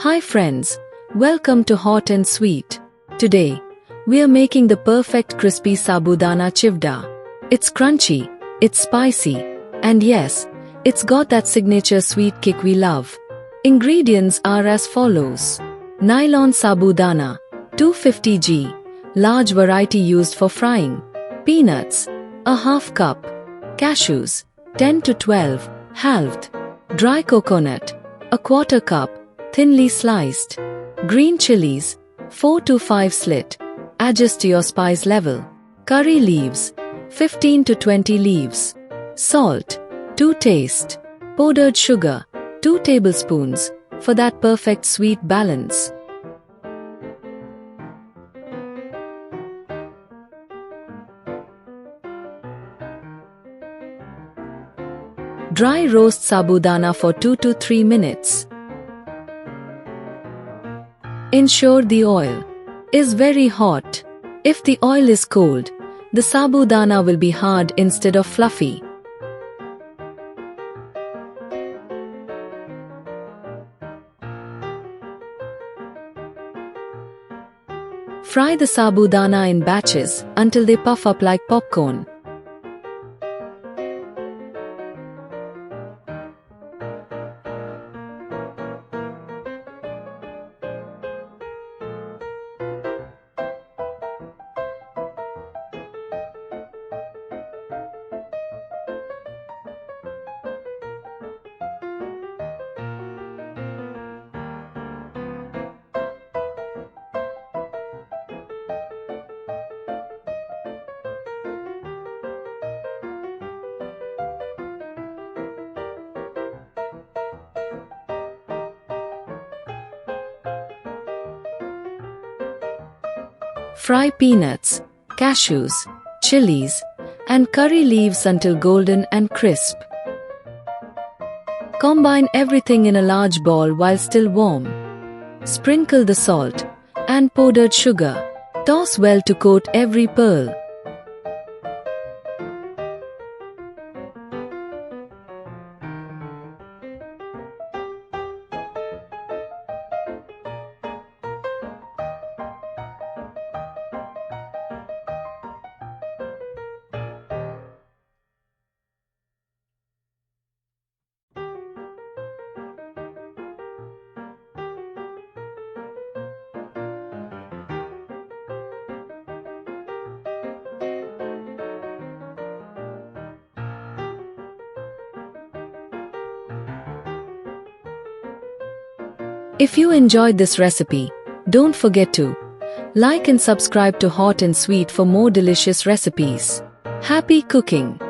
Hi friends, welcome to Hot and Sweet. Today, we are making the perfect crispy Sabudana Chivda. It's crunchy, it's spicy, and yes, it's got that signature sweet kick we love. Ingredients are as follows. Nylon Sabudana, 250 g, large variety used for frying. Peanuts, a half cup. Cashews, 10 to 12, halved. Dry coconut, a quarter cup, thinly sliced. Green chilies, 4 to 5 slit. Adjust to your spice level. Curry leaves, 15 to 20 leaves. Salt, to taste. Powdered sugar, 2 tablespoons, for that perfect sweet balance. Dry roast sabudana for 2 to 3 minutes. Ensure the oil is very hot. If the oil is cold, the sabudana will be hard instead of fluffy. Fry the sabudana in batches until they puff up like popcorn. Fry peanuts, cashews, chilies, and curry leaves until golden and crisp. Combine everything in a large ball while still warm. Sprinkle the salt and powdered sugar. Toss well to coat every pearl. If you enjoyed this recipe, don't forget to like and subscribe to Hot and Sweet for more delicious recipes. Happy cooking!